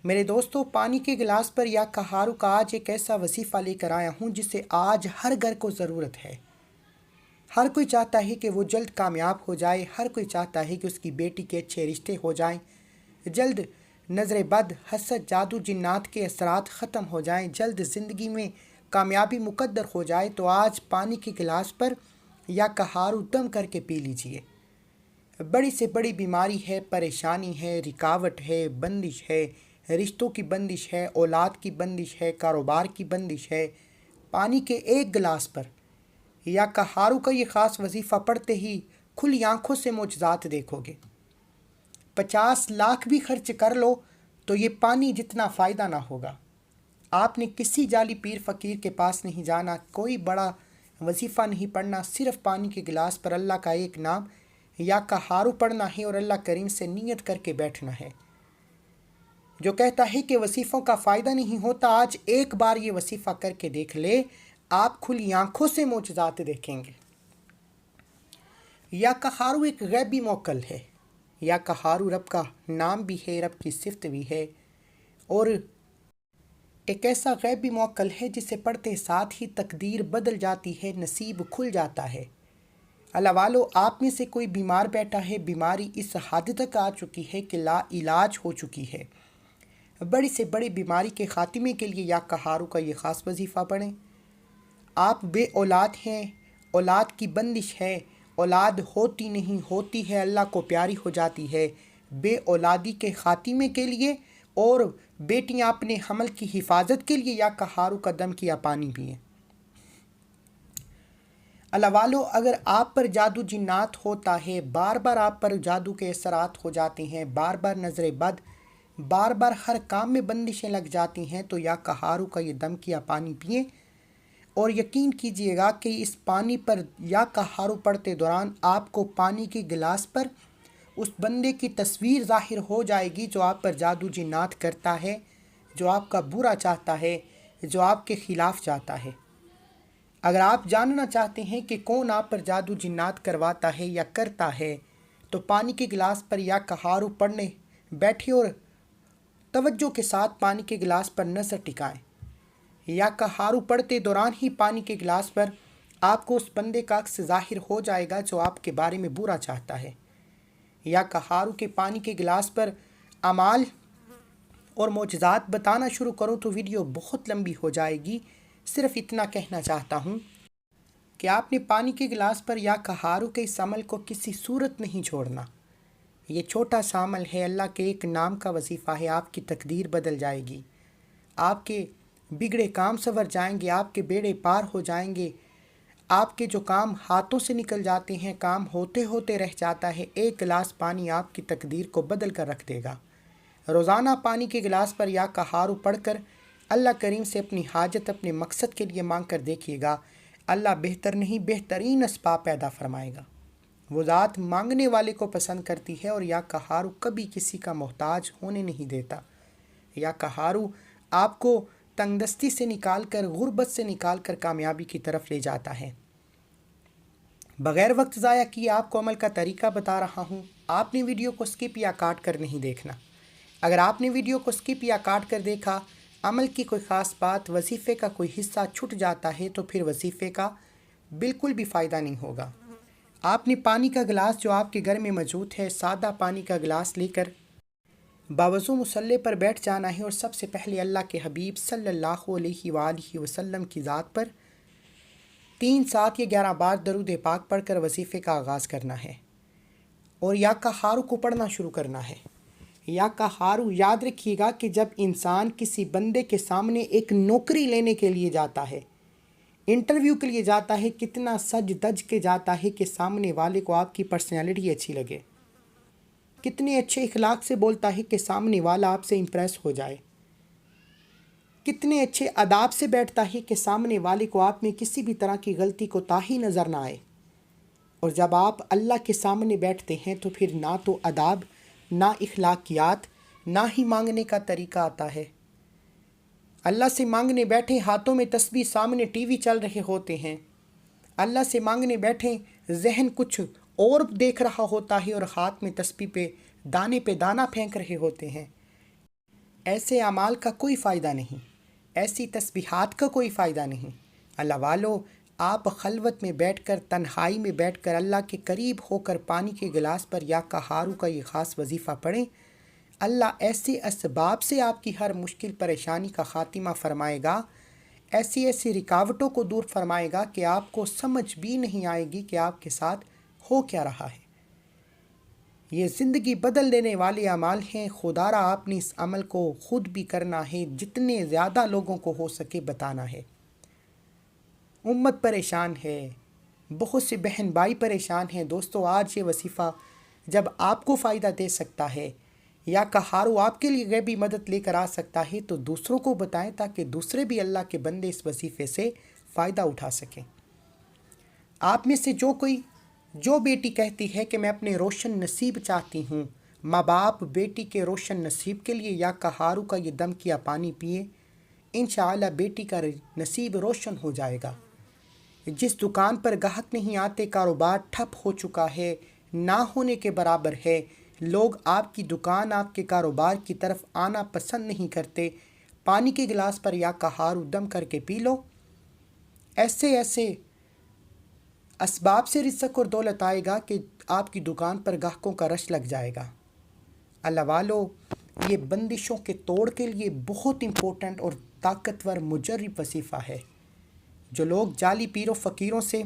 میرے دوستوں، پانی کے گلاس پر یا کہارو کا آج ایک ایسا وظیفہ لے کر آیا ہوں جسے آج ہر گھر کو ضرورت ہے۔ ہر کوئی چاہتا ہے کہ وہ جلد کامیاب ہو جائے، ہر کوئی چاہتا ہے کہ اس کی بیٹی کے اچھے رشتے ہو جائیں، جلد نظر بد، حسد، جادو، جنات کے اثرات ختم ہو جائیں، جلد زندگی میں کامیابی مقدر ہو جائے۔ تو آج پانی کے گلاس پر یا کہارو دم کر کے پی لیجئے۔ بڑی سے بڑی بیماری ہے، پریشانی ہے، رکاوٹ ہے، بندش ہے، رشتوں کی بندش ہے، اولاد کی بندش ہے، کاروبار کی بندش ہے، پانی کے ایک گلاس پر یا کہارو کا یہ خاص وظیفہ پڑھتے ہی کھلی آنکھوں سے معجزات دیکھو گے۔ 50 لاکھ بھی خرچ کر لو تو یہ پانی جتنا فائدہ نہ ہوگا۔ آپ نے کسی جعلی پیر فقیر کے پاس نہیں جانا، کوئی بڑا وظیفہ نہیں پڑھنا، صرف پانی کے گلاس پر اللہ کا ایک نام یا کہارو پڑھنا ہے اور اللہ کریم سے نیت کر کے بیٹھنا ہے۔ جو کہتا ہے کہ وظیفوں کا فائدہ نہیں ہوتا، آج ایک بار یہ وظیفہ کر کے دیکھ لے، آپ کھلی آنکھوں سے معجزات دیکھیں گے۔ یا کہارو ایک غیبی موکل ہے۔ یا کہارو رب کا نام بھی ہے، رب کی صفت بھی ہے، اور ایک ایسا غیبی موکل ہے جسے پڑھتے ساتھ ہی تقدیر بدل جاتی ہے، نصیب کھل جاتا ہے۔ اللہ والو، آپ میں سے کوئی بیمار بیٹھا ہے، بیماری اس حد تک آ چکی ہے کہ لا علاج ہو چکی ہے، بڑی سے بڑی بیماری کے خاتمے کے لیے یا کہارو کا یہ خاص وظیفہ پڑھیں۔ آپ بے اولاد ہیں، اولاد کی بندش ہے، اولاد ہوتی نہیں، ہوتی ہے اللہ کو پیاری ہو جاتی ہے، بے اولادی کے خاتمے کے لیے اور بیٹیاں اپنے حمل کی حفاظت کے لیے یا کہارو کا دم کیا پانی پئیں۔ اللہ والو، اگر آپ پر جادو جنات ہوتا ہے، بار بار آپ پر جادو کے اثرات ہو جاتے ہیں، بار بار نظر بد، بار بار ہر کام میں بندشیں لگ جاتی ہیں، تو یا کہارو کا یہ دم کیا پانی پئیں اور یقین کیجئے گا کہ اس پانی پر یا کہارو پڑھتے دوران آپ کو پانی کے گلاس پر اس بندے کی تصویر ظاہر ہو جائے گی جو آپ پر جادو جنات کرتا ہے، جو آپ کا برا چاہتا ہے، جو آپ کے خلاف چاہتا ہے۔ اگر آپ جاننا چاہتے ہیں کہ کون آپ پر جادو جنات کرواتا ہے یا کرتا ہے، تو پانی کے گلاس پر یا کہارو پڑھنے بیٹھے اور توجہ کے ساتھ پانی کے گلاس پر نظر ٹکائیں۔ یا کہارو پڑھتے دوران ہی پانی کے گلاس پر آپ کو اس بندے کا عکس ظاہر ہو جائے گا جو آپ کے بارے میں برا چاہتا ہے۔ یا کہارو کے پانی کے گلاس پر اعمال اور معجزات بتانا شروع کروں تو ویڈیو بہت لمبی ہو جائے گی، صرف اتنا کہنا چاہتا ہوں کہ آپ نے پانی کے گلاس پر یا کہارو کے اس عمل کو کسی صورت نہیں چھوڑنا۔ یہ چھوٹا سا عمل ہے، اللہ کے ایک نام کا وظیفہ ہے، آپ کی تقدیر بدل جائے گی، آپ کے بگڑے کام سنور جائیں گے، آپ کے بیڑے پار ہو جائیں گے، آپ کے جو کام ہاتھوں سے نکل جاتے ہیں، کام ہوتے ہوتے رہ جاتا ہے، ایک گلاس پانی آپ کی تقدیر کو بدل کر رکھ دے گا۔ روزانہ پانی کے گلاس پر یا کہارو پڑھ کر اللہ کریم سے اپنی حاجت اپنے مقصد کے لیے مانگ کر دیکھیے گا، اللہ بہتر نہیں بہترین اسباب پیدا فرمائے گا۔ وہ ذات مانگنے والے کو پسند کرتی ہے اور یا کہارو کبھی کسی کا محتاج ہونے نہیں دیتا۔ یا کہارو آپ کو تنگ دستی سے نکال کر، غربت سے نکال کر کامیابی کی طرف لے جاتا ہے۔ بغیر وقت ضائع کیے آپ کو عمل کا طریقہ بتا رہا ہوں، آپ نے ویڈیو کو سکپ یا کاٹ کر نہیں دیکھنا۔ اگر آپ نے ویڈیو کو سکپ یا کاٹ کر دیکھا، عمل کی کوئی خاص بات، وظیفے کا کوئی حصہ چھٹ جاتا ہے تو پھر وظیفے کا بالکل بھی فائدہ نہیں ہوگا۔ آپ نے پانی کا گلاس جو آپ کے گھر میں موجود ہے، سادہ پانی کا گلاس لے کر باوضو مصلی پر بیٹھ جانا ہے اور سب سے پہلے اللہ کے حبیب صلی اللہ علیہ وآلہ وسلم کی ذات پر 3، 7 یا 11 بار درود پاک پڑھ کر وظیفے کا آغاز کرنا ہے اور یا کہارو کو پڑھنا شروع کرنا ہے۔ یا کہارو یاد رکھیے گا کہ جب انسان کسی بندے کے سامنے ایک نوکری لینے کے لیے جاتا ہے، انٹرویو کے لیے جاتا ہے، کتنا سج دج کے جاتا ہے کہ سامنے والے کو آپ کی پرسنالٹی اچھی لگے، کتنے اچھے اخلاق سے بولتا ہے کہ سامنے والا آپ سے امپریس ہو جائے، کتنے اچھے آداب سے بیٹھتا ہے کہ سامنے والے کو آپ میں کسی بھی طرح کی غلطی کوتاہی نظر نہ آئے۔ اور جب آپ اللہ کے سامنے بیٹھتے ہیں تو پھر نہ تو آداب، نہ اخلاقیات، نہ ہی مانگنے کا طریقہ آتا ہے۔ اللہ سے مانگنے بیٹھے، ہاتھوں میں تسبیح، سامنے ٹی وی چل رہے ہوتے ہیں۔ اللہ سے مانگنے بیٹھے، ذہن کچھ اور دیکھ رہا ہوتا ہے اور ہاتھ میں تسبیح پہ دانے دانہ پھینک رہے ہوتے ہیں۔ ایسے اعمال کا کوئی فائدہ نہیں، ایسی تسبیحات کا کوئی فائدہ نہیں۔ اللہ والو، آپ خلوت میں بیٹھ کر، تنہائی میں بیٹھ کر اللہ کے قریب ہو کر پانی کے گلاس پر یا قہارو کا یہ خاص وظیفہ پڑھیں۔ اللہ ایسے اسباب سے آپ کی ہر مشکل پریشانی کا خاتمہ فرمائے گا، ایسی ایسی رکاوٹوں کو دور فرمائے گا کہ آپ کو سمجھ بھی نہیں آئے گی کہ آپ کے ساتھ ہو کیا رہا ہے۔ یہ زندگی بدل دینے والے اعمال ہیں۔ خدا را آپ نے اس عمل کو خود بھی کرنا ہے، جتنے زیادہ لوگوں کو ہو سکے بتانا ہے۔ امت پریشان ہے، بہت سے بہن بھائی پریشان ہیں۔ دوستو، آج یہ وظیفہ جب آپ کو فائدہ دے سکتا ہے یا قہارو آپ کے لیے غیبی مدد لے کر آ سکتا ہے تو دوسروں کو بتائیں تاکہ دوسرے بھی اللہ کے بندے اس وظیفے سے فائدہ اٹھا سکیں۔ آپ میں سے جو بیٹی کہتی ہے کہ میں اپنے روشن نصیب چاہتی ہوں، ماں باپ بیٹی کے روشن نصیب کے لیے یا قہارو کا یہ دم کیا پانی پیے، انشاءاللہ بیٹی کا نصیب روشن ہو جائے گا۔ جس دکان پر گاہک نہیں آتے، کاروبار ٹھپ ہو چکا ہے، نہ ہونے کے برابر ہے، لوگ آپ کی دکان، آپ کے کاروبار کی طرف آنا پسند نہیں کرتے، پانی کے گلاس پر یا قہارو دم کر کے پی لو۔ ایسے اسباب سے رزق اور دولت آئے گا کہ آپ کی دکان پر گاہکوں کا رش لگ جائے گا۔ اللہ والو، یہ بندشوں کے توڑ کے لیے بہت امپورٹنٹ اور طاقتور مجرب وظیفہ ہے۔ جو لوگ جعلی پیر و فقیروں سے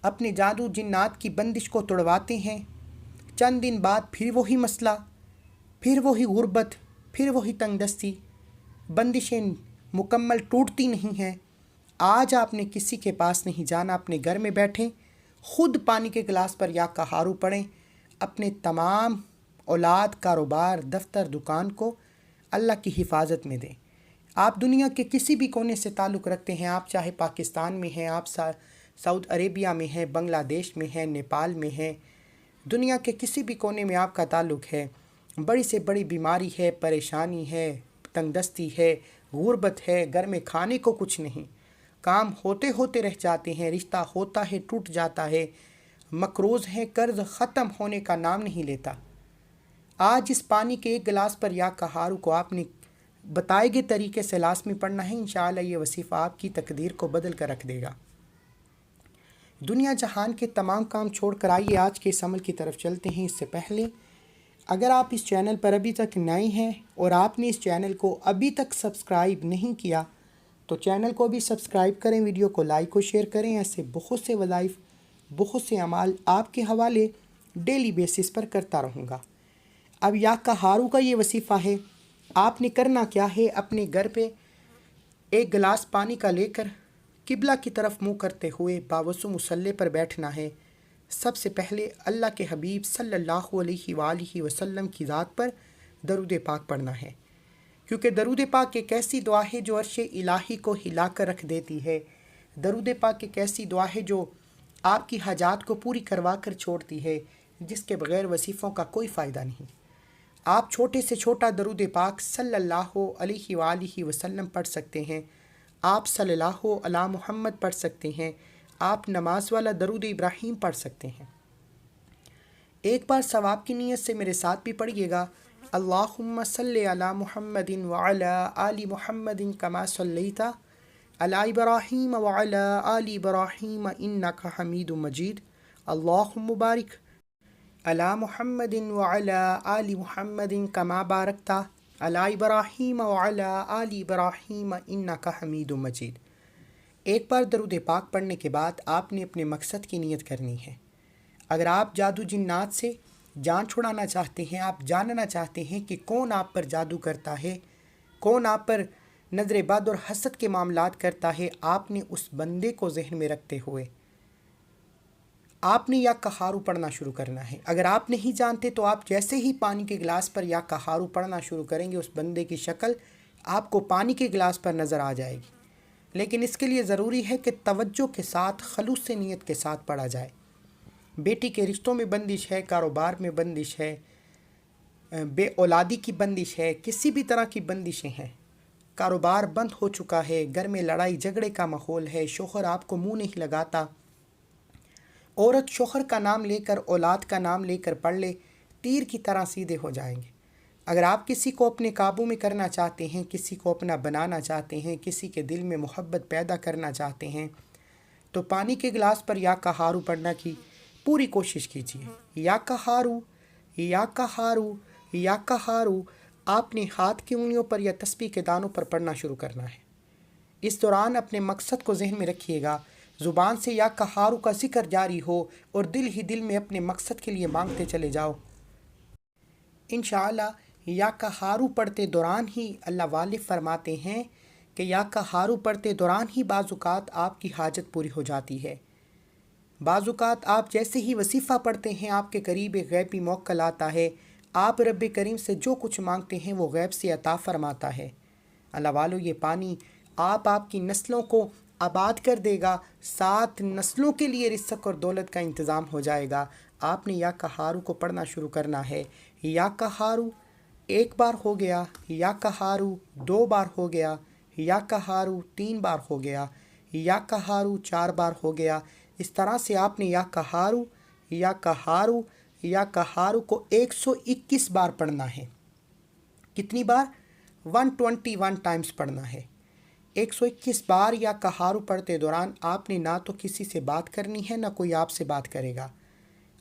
اپنے جادو جنات کی بندش کو توڑواتے ہیں، چند دن بعد پھر وہی مسئلہ، پھر وہی غربت، پھر وہی تنگ دستی، بندشیں مکمل ٹوٹتی نہیں ہیں۔ آج آپ نے کسی کے پاس نہیں جانا، اپنے گھر میں بیٹھیں، خود پانی کے گلاس پر یا قہارو پڑھیں، اپنے تمام اولاد، کاروبار، دفتر، دکان کو اللہ کی حفاظت میں دیں۔ آپ دنیا کے کسی بھی کونے سے تعلق رکھتے ہیں، آپ چاہے پاکستان میں ہیں، آپ سعودی عربیہ میں ہیں، بنگلہ دیش میں ہیں، نیپال میں ہیں، دنیا کے کسی بھی کونے میں آپ کا تعلق ہے، بڑی سے بڑی بیماری ہے، پریشانی ہے، تنگ دستی ہے، غربت ہے، گھر میں کھانے کو کچھ نہیں، کام ہوتے ہوتے رہ جاتے ہیں، رشتہ ہوتا ہے ٹوٹ جاتا ہے، مقروض ہیں، قرض ختم ہونے کا نام نہیں لیتا۔ آج اس پانی کے ایک گلاس پر یا قہارو کو آپ نے بتائے گئے طریقے سے لازمی پڑھنا ہے، انشاءاللہ یہ وظیفہ آپ کی تقدیر کو بدل کر رکھ دے گا۔ دنیا جہان کے تمام کام چھوڑ کر آئیے آج کے اس عمل کی طرف چلتے ہیں۔ اس سے پہلے اگر آپ اس چینل پر ابھی تک نئے ہیں اور آپ نے اس چینل کو ابھی تک سبسکرائب نہیں کیا تو چینل کو بھی سبسکرائب کریں، ویڈیو کو لائک و شیئر کریں۔ ایسے بہت سے وظائف، بہت سے اعمال آپ کے حوالے ڈیلی بیسس پر کرتا رہوں گا۔ اب یا قہارو کا یہ وظیفہ ہے۔ آپ نے کرنا کیا ہے، اپنے گھر پہ ایک گلاس پانی کا لے کر قبلہ کی طرف منہ کرتے ہوئے باوضو مصلی پر بیٹھنا ہے۔ سب سے پہلے اللہ کے حبیب صلی اللہ علیہ وآلہ وسلم کی ذات پر درود پاک پڑھنا ہے، کیونکہ درود پاک ایک ایسی دعا ہے جو عرش الہی کو ہلا کر رکھ دیتی ہے۔ درود پاک ایک ایسی دعا ہے جو آپ کی حاجات کو پوری کروا کر چھوڑتی ہے، جس کے بغیر وظیفوں کا کوئی فائدہ نہیں۔ آپ چھوٹے سے چھوٹا درود پاک صلی اللہ علیہ وآلہ وسلم پڑھ سکتے ہیں، آپ صلی اللہ علی محمد پڑھ سکتے ہیں، آپ نماز والا درود ابراہیم پڑھ سکتے ہیں۔ ایک بار ثواب کی نیت سے میرے ساتھ بھی پڑھیے گا، اللہم صلی علی محمد وعلی آل محمد کما صلیت علی ابراہیم وعلی آل ابراہیم انک حمید مجید، اللہم بارک علی محمد وعلی آل محمد کما بارکت علی ابراہیم وعلی آل ابراہیم انک حمید مجید۔ ایک بار درود پاک پڑھنے کے بعد آپ نے اپنے مقصد کی نیت کرنی ہے۔ اگر آپ جادو جنات سے جان چھڑانا چاہتے ہیں، آپ جاننا چاہتے ہیں کہ کون آپ پر جادو کرتا ہے، کون آپ پر نظر بد اور حسد کے معاملات کرتا ہے، آپ نے اس بندے کو ذہن میں رکھتے ہوئے آپ نے یا قہارو پڑھنا شروع کرنا ہے۔ اگر آپ نہیں جانتے تو آپ جیسے ہی پانی کے گلاس پر یا قہارو پڑھنا شروع کریں گے، اس بندے کی شکل آپ کو پانی کے گلاس پر نظر آ جائے گی، لیکن اس کے لیے ضروری ہے کہ توجہ کے ساتھ، خلوص سے نیت کے ساتھ پڑھا جائے۔ بیٹی کے رشتوں میں بندش ہے، کاروبار میں بندش ہے، بے اولادی کی بندش ہے، کسی بھی طرح کی بندشیں ہیں، کاروبار بند ہو چکا ہے، گھر میں لڑائی جھگڑے کا ماحول ہے، شوہر آپ کو منہ نہیں لگاتا، عورت شوہر کا نام لے کر، اولاد کا نام لے کر پڑھ لے، تیر کی طرح سیدھے ہو جائیں گے۔ اگر آپ کسی کو اپنے قابو میں کرنا چاہتے ہیں، کسی کو اپنا بنانا چاہتے ہیں، کسی کے دل میں محبت پیدا کرنا چاہتے ہیں، تو پانی کے گلاس پر یا قہارو پڑھنا کی پوری کوشش کیجیے۔ یا قہارو، یا قہارو، یا قہارو۔ آپ نے ہاتھ کی انگلیوں پر یا تسبیح کے دانوں پر پڑھنا شروع کرنا ہے۔ اس دوران اپنے مقصد کو ذہن میں رکھیے گا، زبان سے یا قہارو کا ذکر جاری ہو اور دل ہی دل میں اپنے مقصد کے لیے مانگتے چلے جاؤ۔ انشاءاللہ یا قہارو پڑھتے دوران ہی اللہ والد فرماتے ہیں کہ یا قہارو پڑھتے دوران ہی بعض اوقات آپ کی حاجت پوری ہو جاتی ہے۔ بعض اوقات آپ جیسے ہی وظیفہ پڑھتے ہیں آپ کے قریب ایک غیبی موکل آتا ہے، آپ رب کریم سے جو کچھ مانگتے ہیں وہ غیب سے عطا فرماتا ہے۔ اللہ والو، یہ پانی آپ کی نسلوں کو آباد کر دے گا، 7 نسلوں کے لیے رزق اور دولت کا انتظام ہو جائے گا۔ آپ نے یا قہارو کو پڑھنا شروع کرنا ہے۔ یا قہارو 1 بار ہو گیا، یا قہارو 2 بار ہو گیا، یا قہارو 3 بار ہو گیا، یا قہارو 4 بار ہو گیا۔ اس طرح سے آپ نے یا قہارو، یا قہارو، یا قہارو کو 121 بار پڑھنا ہے۔ کتنی بار؟ 121 ٹائمز پڑھنا ہے۔ 121 بار یا قہارو پڑھتے دوران آپ نے نہ تو کسی سے بات کرنی ہے، نہ کوئی آپ سے بات کرے گا۔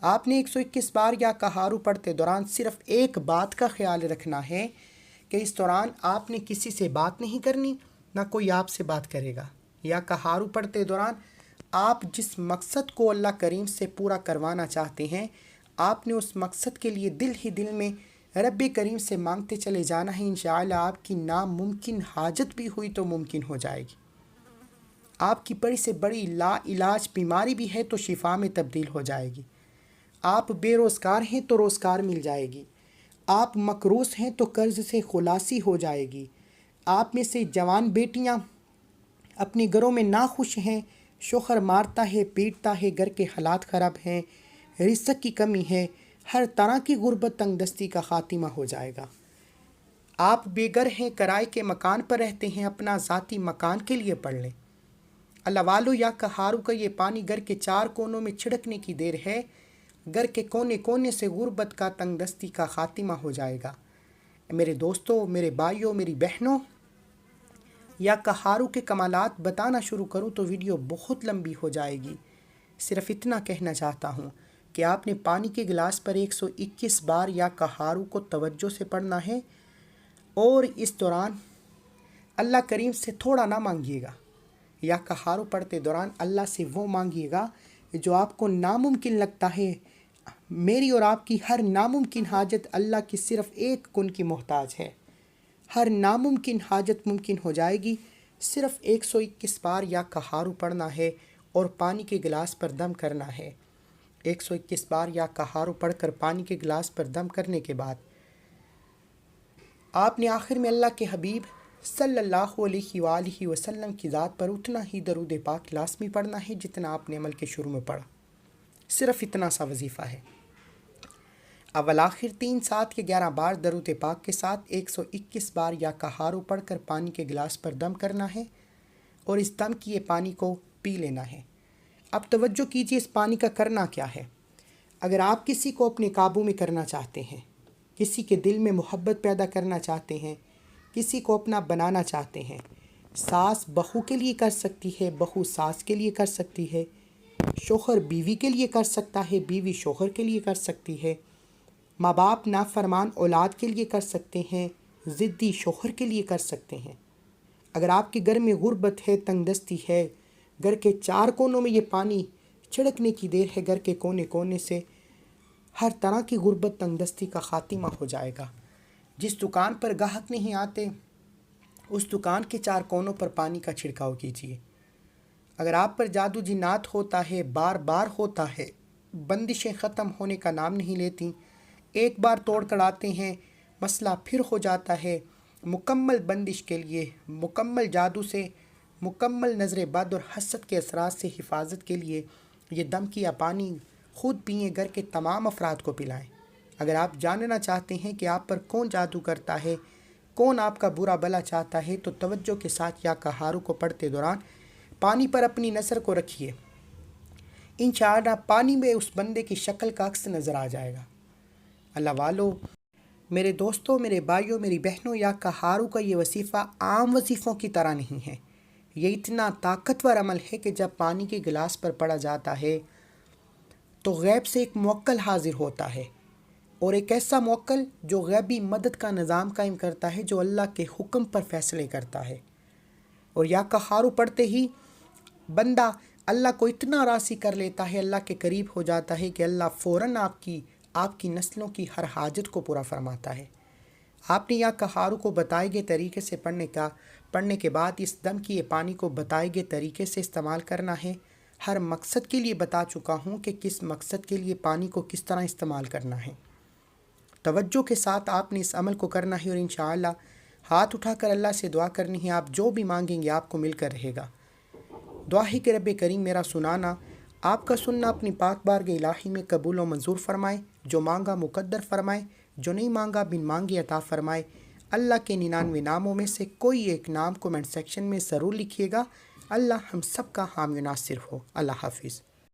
آپ نے 121 بار یا قہارو پڑھتے دوران صرف ایک بات کا خیال رکھنا ہے کہ اس دوران آپ نے کسی سے بات نہیں کرنی، نہ کوئی آپ سے بات کرے گا۔ یا قہارو پڑھتے دوران آپ جس مقصد کو اللہ کریم سے پورا کروانا چاہتے ہیں، آپ نے اس مقصد کے لیے دل ہی دل میں رب کریم سے مانگتے چلے جانا ہے۔ انشاءاللہ آپ کی ناممکن حاجت بھی ہوئی تو ممکن ہو جائے گی۔ آپ کی بڑی سے بڑی لا علاج بیماری بھی ہے تو شفا میں تبدیل ہو جائے گی۔ آپ بے روزگار ہیں تو روزگار مل جائے گی۔ آپ مقروض ہیں تو قرض سے خلاصی ہو جائے گی۔ آپ میں سے جوان بیٹیاں اپنے گھروں میں ناخوش ہیں، شوہر مارتا ہے، پیٹتا ہے، گھر کے حالات خراب ہیں، رزق کی کمی ہے، ہر طرح کی غربت تنگ دستی کا خاتمہ ہو جائے گا۔ آپ بے گھر ہیں، کرائے کے مکان پر رہتے ہیں، اپنا ذاتی مکان کے لیے پڑھ لیں۔ اللہ والو، یا قہارو کا یہ پانی گھر کے 4 کونوں میں چھڑکنے کی دیر ہے، گھر کے کونے کونے سے غربت کا تنگ دستی کا خاتمہ ہو جائے گا۔ میرے دوستوں، میرے بھائیوں، میری بہنوں، یا قہارو کے کمالات بتانا شروع کروں تو ویڈیو بہت لمبی ہو جائے گی۔ صرف اتنا کہنا چاہتا ہوں کہ آپ نے پانی کے گلاس پر 121 بار یا قہارو کو توجہ سے پڑھنا ہے، اور اس دوران اللہ کریم سے تھوڑا نہ مانگیے گا۔ یا قہارو پڑھتے دوران اللہ سے وہ مانگیے گا جو آپ کو ناممکن لگتا ہے۔ میری اور آپ کی ہر ناممکن حاجت اللہ کی صرف ایک کن کی محتاج ہے۔ ہر ناممکن حاجت ممکن ہو جائے گی۔ صرف 121 بار یا قہارو پڑھنا ہے اور پانی کے گلاس پر دم کرنا ہے۔ 121 بار یا قہارو پڑھ کر پانی کے گلاس پر دم کرنے کے بعد آپ نے آخر میں اللہ کے حبیب صلی اللہ علیہ وآلہ وسلم کی ذات پر اتنا ہی درود پاک لازمی پڑھنا ہے جتنا آپ نے عمل کے شروع میں پڑھا۔ صرف اتنا سا وظیفہ ہے۔ اول آخر 3، 7 یا 11 بار درود پاک کے ساتھ 121 بار یا قہارو پڑھ کر پانی کے گلاس پر دم کرنا ہے اور اس دم کیے پانی کو پی لینا ہے۔ اب توجہ کیجیے اس پانی کا کرنا کیا ہے۔ اگر آپ کسی کو اپنے قابو میں کرنا چاہتے ہیں، کسی کے دل میں محبت پیدا کرنا چاہتے ہیں، کسی کو اپنا بنانا چاہتے ہیں، ساس بہو کے لیے کر سکتی ہے، بہو ساس کے لیے کر سکتی ہے، شوہر بیوی کے لیے کر سکتا ہے، بیوی شوہر کے لیے کر سکتی ہے، ماں باپ نافرمان اولاد کے لیے کر سکتے ہیں، ضدی شوہر کے لیے کر سکتے ہیں۔ اگر آپ کے گھر میں غربت ہے، تنگ دستی ہے، گھر کے 4 کونوں میں یہ پانی چھڑکنے کی دیر ہے، گھر کے کونے کونے سے ہر طرح کی غربت تنگ دستی کا خاتمہ ہو جائے گا۔ جس دکان پر گاہک نہیں آتے اس دکان کے 4 کونوں پر پانی کا چھڑکاؤ کیجیے۔ اگر آپ پر جادو جنات ہوتا ہے، بار بار ہوتا ہے، بندشیں ختم ہونے کا نام نہیں لیتی، ایک بار توڑ کر آتے ہیں مسئلہ پھر ہو جاتا ہے، مکمل بندش کے لیے، مکمل جادو سے، مکمل نظر بد اور حسد کے اثرات سے حفاظت کے لیے یہ دم کیا پانی خود پئیں، گھر کے تمام افراد کو پلائیں۔ اگر آپ جاننا چاہتے ہیں کہ آپ پر کون جادو کرتا ہے، کون آپ کا برا بلا چاہتا ہے، تو توجہ کے ساتھ یا قہارو کو پڑھتے دوران پانی پر اپنی نظر کو رکھیے۔ انشاءاللہ پانی میں اس بندے کی شکل کا عکس نظر آ جائے گا۔ اللہ والو، میرے دوستوں، میرے بھائیوں، میری بہنوں، یا کہارو کا یہ وظیفہ عام وظیفوں کی طرح نہیں ہے۔ یہ اتنا طاقتور عمل ہے کہ جب پانی کے گلاس پر پڑا جاتا ہے تو غیب سے ایک موکل حاضر ہوتا ہے، اور ایک ایسا موکل جو غیبی مدد کا نظام قائم کرتا ہے، جو اللہ کے حکم پر فیصلے کرتا ہے۔ اور یا کہارو پڑھتے ہی بندہ اللہ کو اتنا راضی کر لیتا ہے، اللہ کے قریب ہو جاتا ہے کہ اللہ فوراً آپ کی نسلوں کی ہر حاجت کو پورا فرماتا ہے۔ آپ نے یا کہارو کو بتائے گئے طریقے سے پڑھنے کے بعد اس دم کی یہ پانی کو بتائے گئے طریقے سے استعمال کرنا ہے۔ ہر مقصد کے لیے بتا چکا ہوں کہ کس مقصد کے لیے پانی کو کس طرح استعمال کرنا ہے۔ توجہ کے ساتھ آپ نے اس عمل کو کرنا ہے، اور انشاءاللہ ہاتھ اٹھا کر اللہ سے دعا کرنی ہے۔ آپ جو بھی مانگیں گے آپ کو مل کر رہے گا۔ دعا ہے کہ رب کریم میرا سنانا، آپ کا سننا اپنی پاک بارگاہ الہی میں قبول و منظور فرمائے، جو مانگا مقدر فرمائے، جو نہیں مانگا بن مانگے عطا فرمائے۔ اللہ کے 99 ناموں میں سے کوئی ایک نام کومنٹ سیکشن میں ضرور لکھیے گا۔ اللہ ہم سب کا حامی و ناصر ہو۔ اللہ حافظ۔